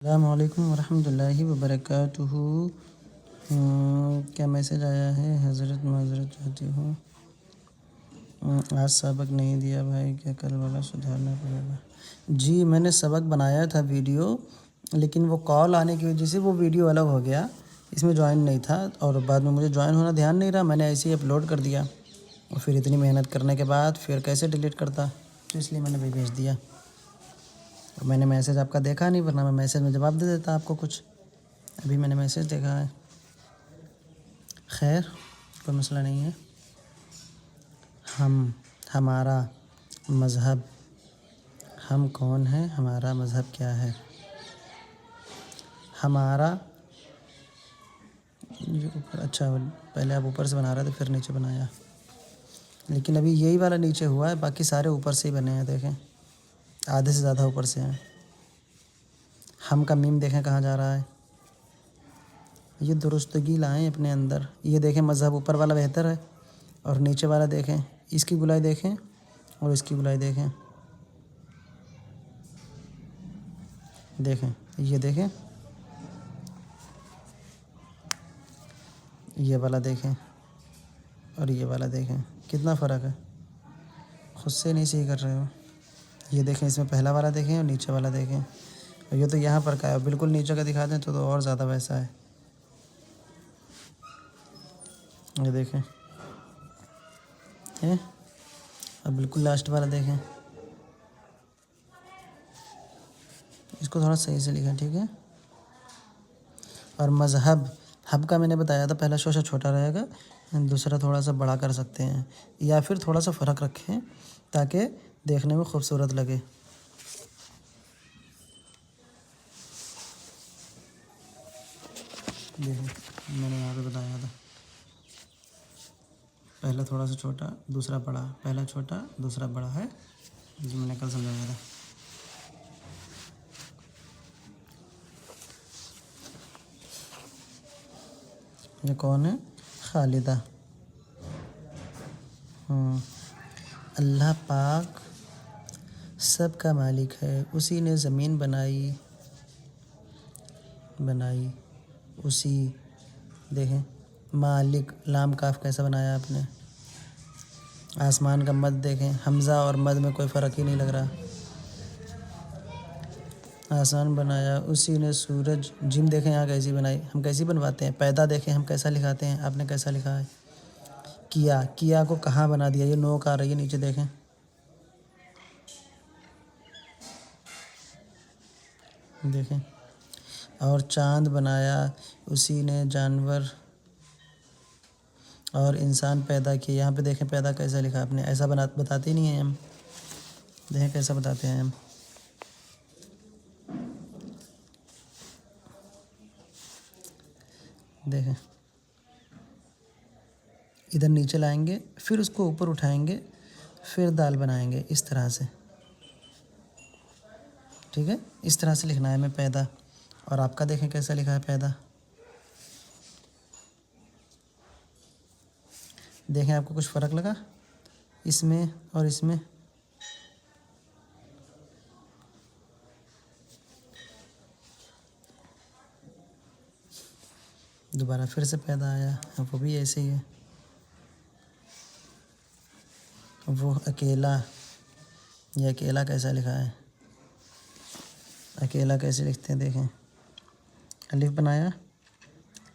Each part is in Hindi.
अस्सलामुअलैकुम वरहमतुल्लाहि वबरकातुहू। क्या मैसेज आया है? हज़रत माज़रत चाहती हूँ, आज सबक नहीं दिया भाई, क्या कल वाला सुधारना पड़ेगा? जी मैंने सबक बनाया था वीडियो, लेकिन वो कॉल आने की वजह से वो वीडियो अलग हो गया, इसमें ज्वाइन नहीं था और बाद में मुझे ज्वाइन होना ध्यान नहीं रहा, मैंने ऐसे ही अपलोड कर दिया और फिर इतनी मेहनत करने के बाद फिर कैसे डिलीट करता, तो इसलिए मैंने भी भेज दिया। और मैंने मैसेज आपका देखा नहीं, वरना मैं मैसेज में जवाब दे देता आपको कुछ। अभी मैंने मैसेज देखा है। खैर, कोई मसला नहीं है। हमारा मज़हब, हम कौन हैं, हमारा मज़हब क्या है? हमारा ये ऊपर, अच्छा पहले आप ऊपर से बना रहे थे फिर नीचे बनाया, लेकिन अभी यही वाला नीचे हुआ है, बाकी सारे ऊपर से ही बने हैं। देखें, आधे से ज़्यादा ऊपर से हैं। हम का मीम देखें कहाँ जा रहा है। ये दुरुस्तगी लाएं अपने अंदर। ये देखें, मज़हब ऊपर वाला बेहतर है और नीचे वाला देखें, इसकी गुलाई देखें और इसकी गुलाई देखें। देखें, ये देखें, ये वाला देखें और ये वाला देखें, कितना फ़र्क है। खुद से नहीं सही कर रहे हो। ये देखें, इसमें पहला वाला देखें और नीचे वाला देखें, और ये तो यहाँ पर का है, बिल्कुल नीचे का दिखा दें तो और ज़्यादा वैसा है। ये देखें है, अब बिल्कुल लास्ट वाला देखें, इसको थोड़ा सही से लिखें, ठीक है। और मज़हब, हब का मैंने बताया था, पहला शोशा छोटा रहेगा, दूसरा थोड़ा सा बड़ा कर सकते हैं, या फिर थोड़ा सा फ़र्क रखें ताकि देखने में खूबसूरत लगे। देखो, मैंने यहाँ पे बताया था, पहला थोड़ा सा छोटा, दूसरा बड़ा, पहला छोटा दूसरा बड़ा है, जो मैंने कल समझाया था। ये कौन है? खालिदा। अल्लाह पाक सब का मालिक है, उसी ने ज़मीन बनाई उसी। देखें, मालिक, लाम काफ कैसा बनाया आपने। आसमान का मद देखें, हमज़ा और मद में कोई फ़र्क ही नहीं लग रहा। आसान बनाया उसी ने, सूरज, जिम देखें यहाँ कैसी बनाई, हम कैसी बनवाते हैं। पैदा देखें हम कैसा लिखाते हैं, आपने कैसा लिखा है। किया को कहाँ बना दिया, ये नोक आ रही है नीचे देखें। देखें, और चाँद बनाया उसी ने, जानवर और इंसान पैदा किए। यहाँ पे देखें पैदा कैसा लिखा आपने, ऐसा बताते नहीं हैं हम। देखें कैसा बताते हैं हम। देखें, इधर नीचे लाएंगे, फिर उसको ऊपर उठाएंगे, फिर दाल बनाएंगे इस तरह से, ठीक है। इस तरह से लिखना है हमें पैदा। और आपका देखें कैसा लिखा है पैदा। देखें, आपको कुछ फ़र्क लगा इसमें और इसमें। दोबारा फिर से पैदा आया, वो भी ऐसे ही है। वो अकेला, ये अकेला कैसा लिखा है, अकेला कैसे लिखते हैं। देखें, अलिफ बनाया,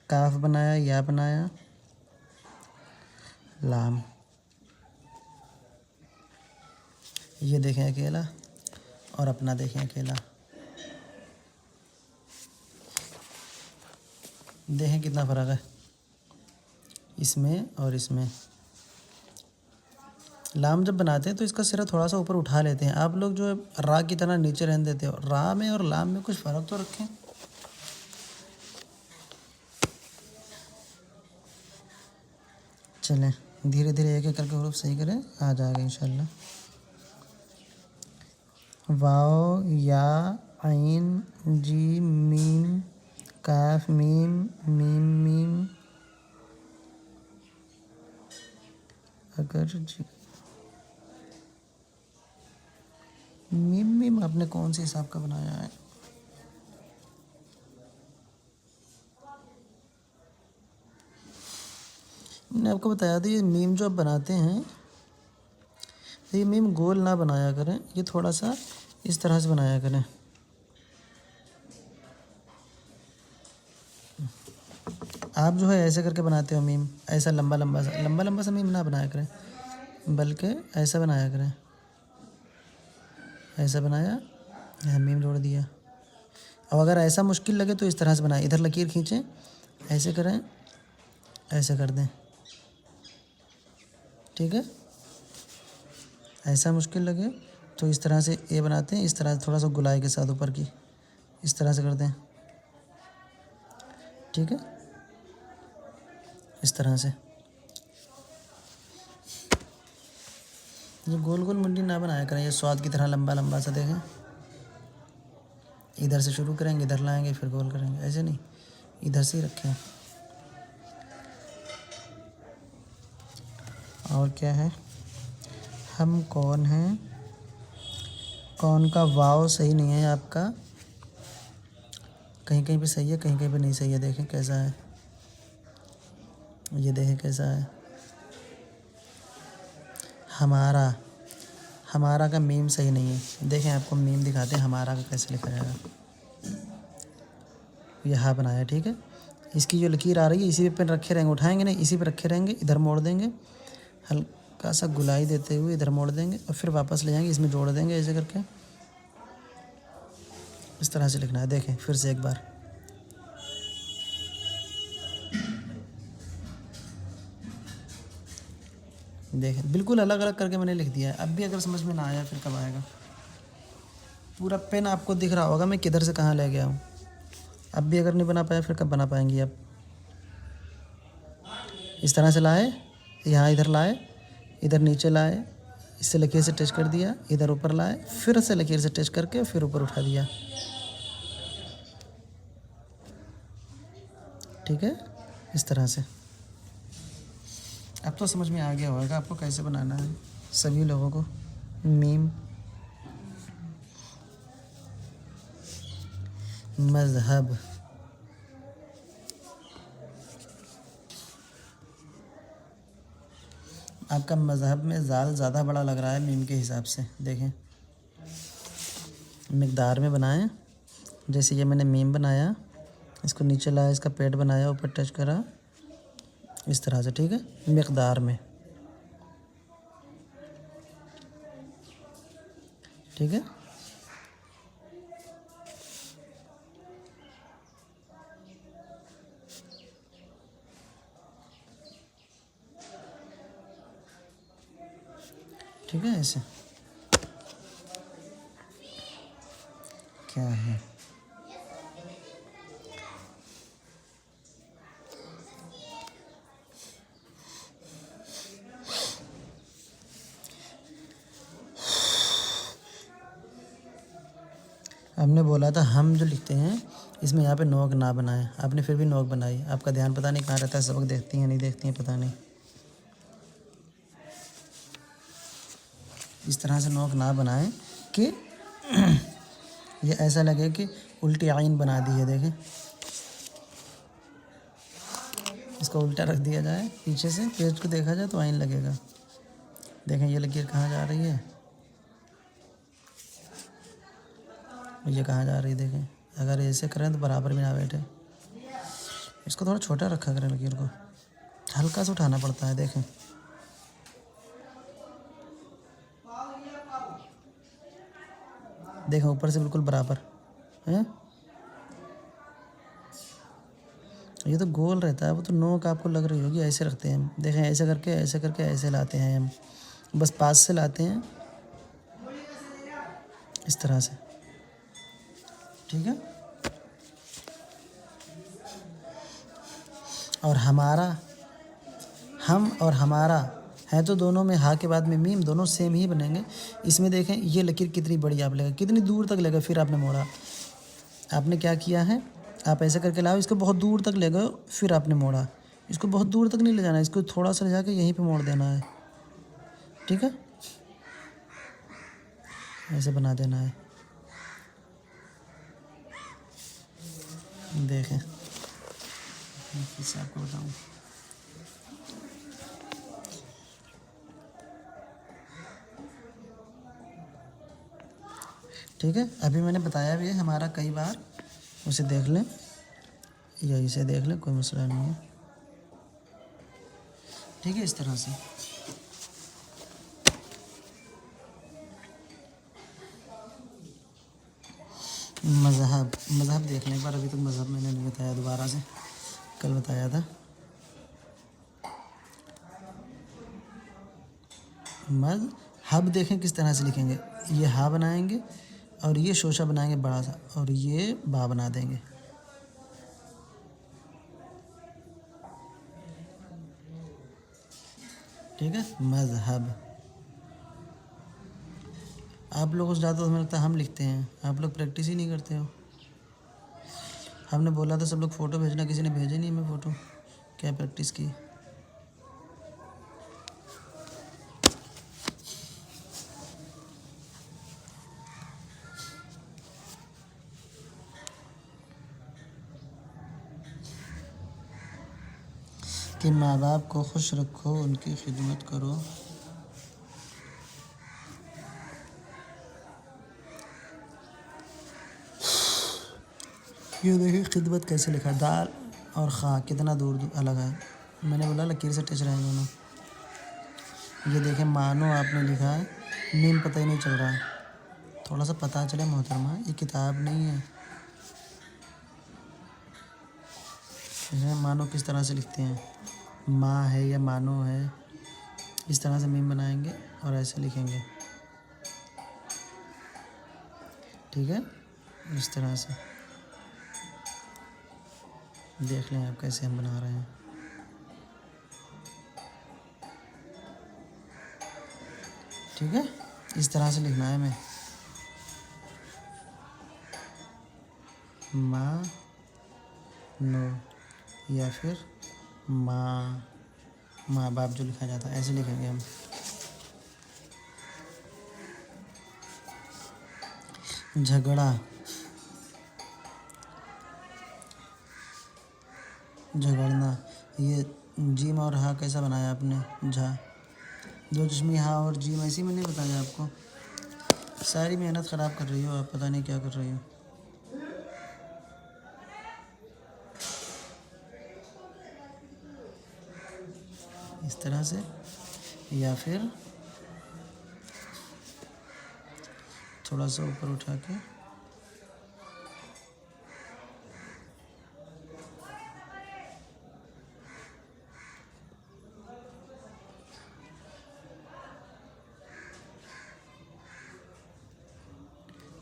काफ बनाया, या बनाया, लाम। ये देखें अकेला, और अपना देखें अकेला। देखें कितना फ़र्क है इसमें और इसमें। लाम जब बनाते हैं तो इसका सिरा थोड़ा सा ऊपर उठा लेते हैं, आप लोग जो है रा की तरह नीचे रहने देते हो। रा में और लाम में कुछ फ़र्क तो रखें। चलें, धीरे धीरे एक एक करके हरूफ सही करें, आ जाएगा इंशाल्लाह। वाओ, या, आइन, जी, मीम, काफ, मीम, मीम, मीम, अगर जी, मीम मीम आपने कौन से हिसाब का बनाया है। मैंने आपको बताया था, ये मीम जो आप बनाते हैं, तो ये मीम गोल ना बनाया करें, ये थोड़ा सा इस तरह से बनाया करें। आप जो है ऐसे करके बनाते हो मीम, ऐसा लंबा लंबा सा मीम ना बनाया करें, बल्कि ऐसा बनाया करें। ऐसा बनाया, यहाँ मीम जोड़ दिया। अब अगर ऐसा मुश्किल लगे तो इस तरह से बनाएं, इधर लकीर खींचें, ऐसे करें, ऐसे कर दें, ठीक है। ऐसा मुश्किल लगे तो इस तरह से ए बनाते हैं, इस तरह से थोड़ा सा गुलाई के साथ ऊपर की, इस तरह से कर दें, ठीक है, इस तरह से। ये गोल गोल मुंडी ना बनाया करें, ये स्वाद की तरह लंबा लंबा सा। देखें, इधर से शुरू करेंगे, इधर लाएंगे, फिर गोल करेंगे, ऐसे नहीं, इधर से ही रखें। और क्या है, हम कौन हैं, कौन का वाव सही नहीं है आपका, कहीं कहीं पे सही है, कहीं कहीं पे नहीं सही है। देखें कैसा है, ये देखें कैसा है। हमारा, हमारा का मीम सही नहीं है। देखें आपको मीम दिखाते हैं हमारा का कैसे लिखा जाएगा। यहाँ बनाया, ठीक है। इसकी जो लकीर आ रही है इसी पे पेन रखे रहेंगे, उठाएंगे नहीं, इसी पे रखे रहेंगे, इधर मोड़ देंगे, हल्का सा गुलाई देते हुए इधर मोड़ देंगे और फिर वापस ले जाएंगे, इसमें जोड़ देंगे ऐसे करके। इस तरह से लिखना है। देखें फिर से एक बार, देखें बिल्कुल अलग अलग करके मैंने लिख दिया है। अब भी अगर समझ में ना आया फिर कब आएगा। पूरा पेन आपको दिख रहा होगा मैं किधर से कहाँ ले गया हूँ। अब भी अगर नहीं बना पाया फिर कब बना पाएंगी आप। इस तरह से लाए, यहाँ इधर लाए, इधर नीचे लाए, इससे लकीर से टच कर दिया, इधर ऊपर लाए, फिर से लकीर से टच करके फिर ऊपर उठा दिया, ठीक है, इस तरह से। अब तो समझ में आ गया होगा आपको कैसे बनाना है सभी लोगों को मीम। मज़हब, आपका मज़हब में ज़ाल ज़्यादा बड़ा लग रहा है मीम के हिसाब से। देखें मिक़दार में बनाएं, जैसे ये मैंने मीम बनाया, इसको नीचे लाया, इसका पेट बनाया, ऊपर टच करा, इस तरह से, ठीक है, मिक़दार में, ठीक है। ठीक है, ऐसे क्या है, हमने बोला था हम जो लिखते हैं इसमें यहाँ पे नोक ना बनाएं, आपने फिर भी नोक बनाई। आपका ध्यान पता नहीं कहाँ रहता है, सबक देखती हैं नहीं देखती हैं पता नहीं। इस तरह से नोक ना बनाएं कि ये ऐसा लगे कि उल्टी आइन बना दी है। देखें इसको उल्टा रख दिया जाए, पीछे से पेज को देखा जाए तो आइन लगेगा। देखें ये लकीर कहाँ जा रही है, ये कहाँ जा रही है। देखें अगर ऐसे करें तो बराबर में ना बैठे। इसको थोड़ा छोटा रखा करें, लकीर को हल्का सा उठाना पड़ता है। देखें देखें ऊपर से बिल्कुल बराबर है। ये तो गोल रहता है, वो तो नोक आपको लग रही होगी। ऐसे रखते हैं हम, देखें ऐसे करके ऐसे लाते हैं हम, बस पास से लाते हैं इस तरह से, ठीक है। और हमारा, हम और हमारा है तो दोनों में हा के बाद में मीम, दोनों सेम ही बनेंगे। इसमें देखें ये लकीर कितनी बड़ी आप लेगा, कितनी दूर तक लेगा, फिर आपने मोड़ा। आपने क्या किया है, आप ऐसे करके लाओ, इसको बहुत दूर तक ले गए, फिर आपने मोड़ा। इसको बहुत दूर तक नहीं ले जाना, इसको थोड़ा सा ले जाके यहीं पे मोड़ देना है, ठीक है, ऐसे बना देना है। देखें फिर से आपको बताऊँ, ठीक है, अभी मैंने बताया भी है हमारा कई बार, उसे देख लें या इसे देख लें, कोई मसला नहीं है। ठीक है, इस तरह से मज़हब देख लें एक बार। अभी तक मज़हब मैंने नहीं बताया, दोबारा से कल बताया था। मज़हब देखें किस तरह से लिखेंगे, ये हा बनाएंगे और ये शोशा बनाएंगे बड़ा सा और ये बा बना देंगे। ठीक है, मज़हब। आप लोगों से ज़्यादा तो हमें लगता है हम लिखते हैं, आप लोग प्रैक्टिस ही नहीं करते हो। हमने बोला था सब लोग फ़ोटो भेजना, किसी ने भेजे नहीं हमें फ़ोटो, क्या प्रैक्टिस की। कि माँ बाप को खुश रखो, उनकी खिदमत करो। ये देखिए खिदमत कैसे लिखा है, दाल और खा कितना दूर अलग है। मैंने बोला लकीर से टच रहे दोनों। ये देखें मानो आपने लिखा है, मीम पता ही नहीं चल रहा है। थोड़ा सा पता चले मोहतरमा, ये किताब नहीं है। मानो किस तरह से लिखते हैं, माँ है या मानो है, इस तरह से मीम बनाएंगे और ऐसे लिखेंगे। ठीक है, इस तरह से देख लें आप कैसे हम बना रहे हैं। ठीक है, इस तरह से लिखना है हमें, माँ नो या फिर माँ बाप जो लिखा जाता है ऐसे लिखेंगे हम। झगड़ा, झगड़ना, ये जीम और हा कैसा बनाया आपने, झा। दो चश्मी हा और जीम, ऐसे ही मैंने बताया आपको। सारी मेहनत ख़राब कर रही हो आप, पता नहीं क्या कर रही हो। इस तरह से, या फिर थोड़ा सा ऊपर उठा के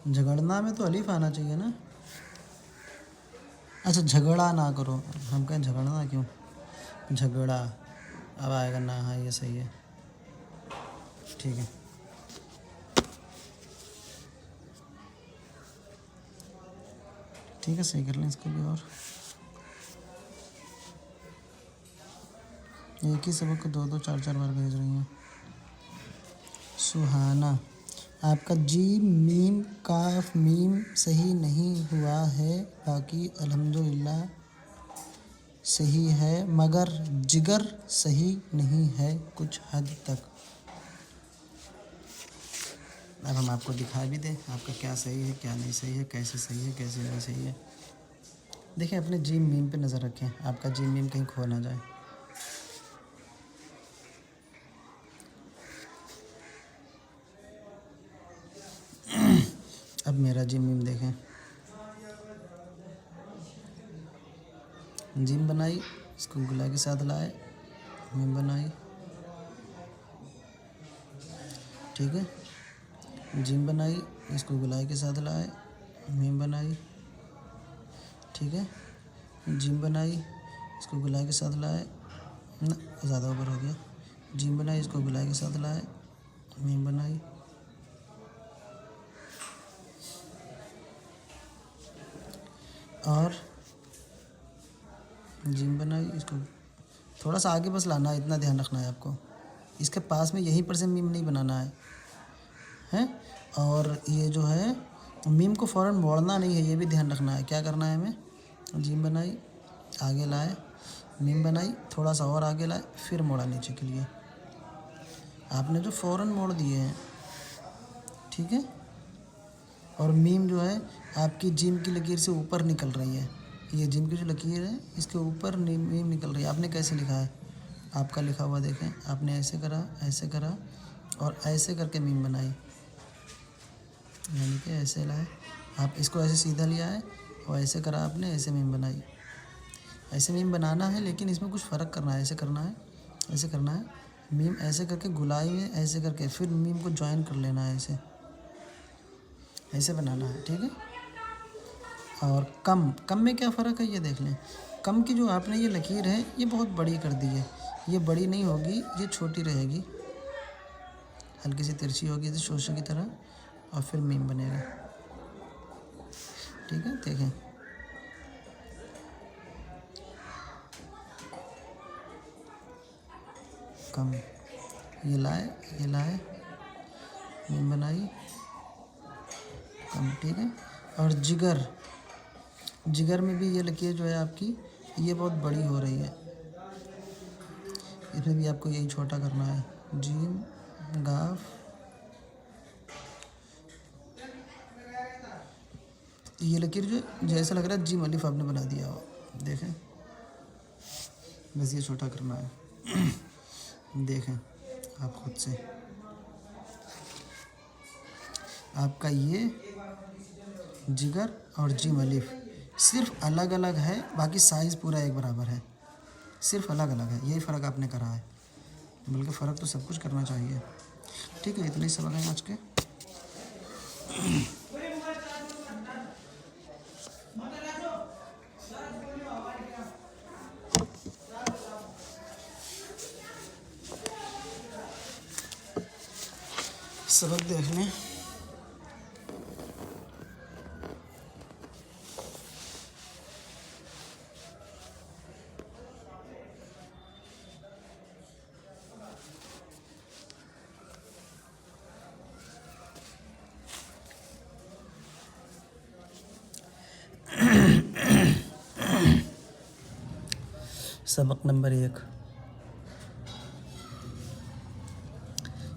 झगड़ना में तो अलीफ आना चाहिए ना। अच्छा, झगड़ा ना करो, हम कहें झगड़ना क्यों, झगड़ा अब आएगा ना। हाँ ये सही है, ठीक है। ठीक है, सही कर लें इसको भी। और एक ही सबक को दो चार बार भेज रही हैं। सुहाना, आपका जीम मीम काफ मीम सही नहीं हुआ है, बाकी अल्हम्दुलिल्लाह सही है, मगर जिगर सही नहीं है कुछ हद तक। अब हम आपको दिखा भी दें आपका क्या सही है क्या नहीं सही है, कैसे सही है कैसे नहीं सही है। देखिए अपने जीम मीम पे नज़र रखें, आपका जीम मीम कहीं खो ना जाए। अब मेरा जीम मीम देखें, जिम बनाई, इसको गुला के साथ लाए, मीम बनाई। ठीक है, जिम बनाई, इसको गुलाई के साथ लाए, मीम बनाई। ठीक है, जिम बनाई, इसको गुलाई के साथ लाए, ना ज़्यादा ऊपर हो गया। जिम बनाई, इसको गुलाई के साथ लाए, मीम बनाई। और जिम बनाई, इसको थोड़ा सा आगे बस लाना है, इतना ध्यान रखना है आपको। इसके पास में यहीं पर से मीम नहीं बनाना है, हैं। और ये जो है मीम को फ़ौरन मोड़ना नहीं है, ये भी ध्यान रखना है। क्या करना है हमें, जिम बनाई, आगे लाए, मीम बनाई, थोड़ा सा और आगे लाए, फिर मोड़ा नीचे के लिए। आपने जो फ़ौरन मोड़ दिए हैं, ठीक है, और मीम जो है आपकी जीम की लकीर से ऊपर निकल रही है। ये जीम की जो लकीर है इसके ऊपर मीम निकल रही है। आपने कैसे लिखा है? आपका लिखा हुआ देखें, आपने ऐसे करा और ऐसे करके मीम बनाई, यानी कि ऐसे लाए आप, इसको ऐसे सीधा लिया है और ऐसे करा आपने, ऐसे मीम बनाई। ऐसे मीम बनाना है लेकिन इसमें कुछ फ़र्क करना है, ऐसे करना है, ऐसे करना है, मीम ऐसे करके गुलाई में ऐसे करके फिर मीम को ज्वाइन कर लेना है, ऐसे ऐसे बनाना है, ठीक है। और कम में क्या फ़र्क है ये देख लें। कम की जो आपने ये लकीर है ये बहुत बड़ी कर दी है, ये बड़ी नहीं होगी, ये छोटी रहेगी, हल्की सी तिरछी होगी जैसे शोशे की तरह, और फिर मीम बनेगा, ठीक है। देखें, कम, ये लाए मीम बनाई, कम, ठीक है। और जिगर में भी ये लकीर जो है आपकी ये बहुत बड़ी हो रही है, इसमें भी आपको यही छोटा करना है, जीम गाफ, ये लकीर जो जैसा लग रहा है जीम अलिफ आपने बना दिया हो, देखें, बस ये छोटा करना है। देखें आप खुद से, आपका ये जिगर और जीम अलिफ सिर्फ अलग अलग है, बाकी साइज़ पूरा एक बराबर है, सिर्फ अलग अलग है, यही फ़र्क आपने करा है, बल्कि फ़र्क तो सब कुछ करना चाहिए, ठीक है। इतने ही सबक हैं आज के। सबक देख लें। सबक नंबर 1,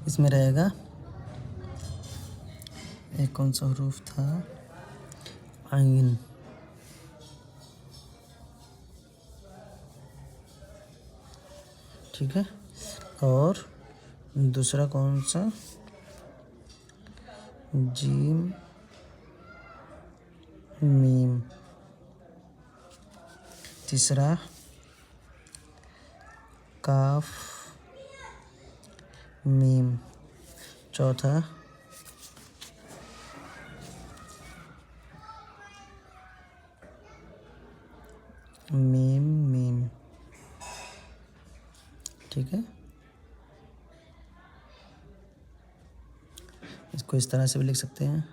इसमें रहेगा एक कौन सा हरूफ था, आइन, ठीक है। और दूसरा कौन सा, जीम मीम, तीसरा काफ मीम, चौथा मीम मीम, ठीक है। इसको इस तरह से भी लिख सकते हैं,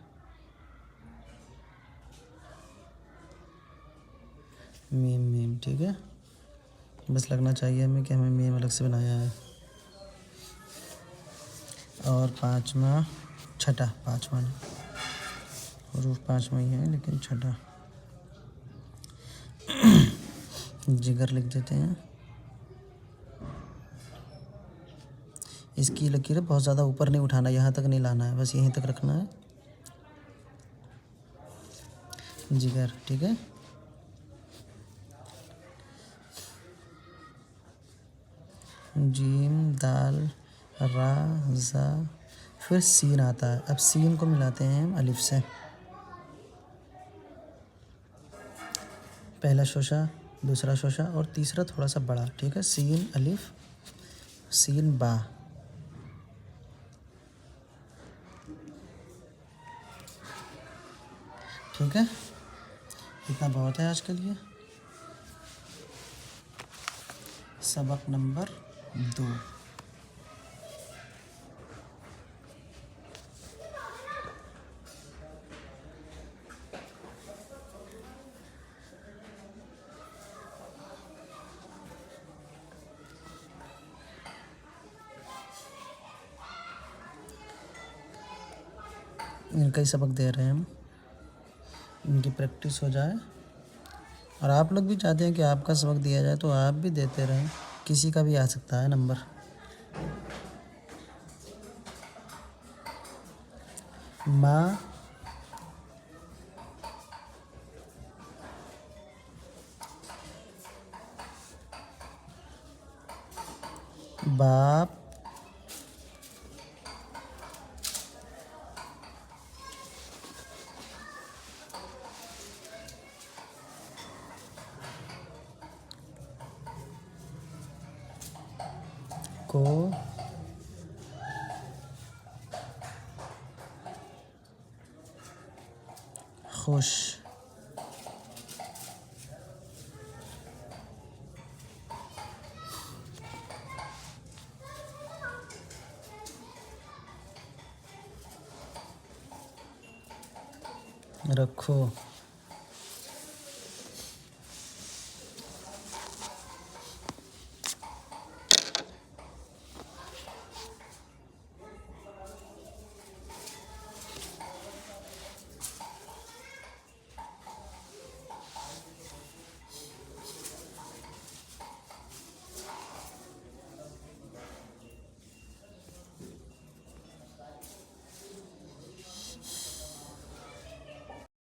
मीम मीम, ठीक है। बस लगना चाहिए हमें कि हमें मीम अलग से बनाया है। और पाँचवा हरूफ पाँचवा ही है लेकिन छठा जिगर लिख देते हैं। इसकी लकीर बहुत ज़्यादा ऊपर नहीं उठाना, यहाँ तक नहीं लाना है, बस यहीं तक रखना है, जिगर, ठीक है। जीम दाल रा ज़ा, फिर सीन आता है। अब सीन को मिलाते हैं हम अलिफ से, पहला शोशा, दूसरा शोशा और तीसरा थोड़ा सा बड़ा, ठीक है। सीन अलिफ, सीन बा, ठीक है। इतना बहुत है आज के लिए। सबक नंबर 2, इनका ही सबक दे रहे हैं हम, इनकी प्रैक्टिस हो जाए। और आप लोग भी चाहते हैं कि आपका सबक दिया जाए तो आप भी देते रहें, किसी का भी आ सकता है नंबर। माँ बाप को खुश रखो।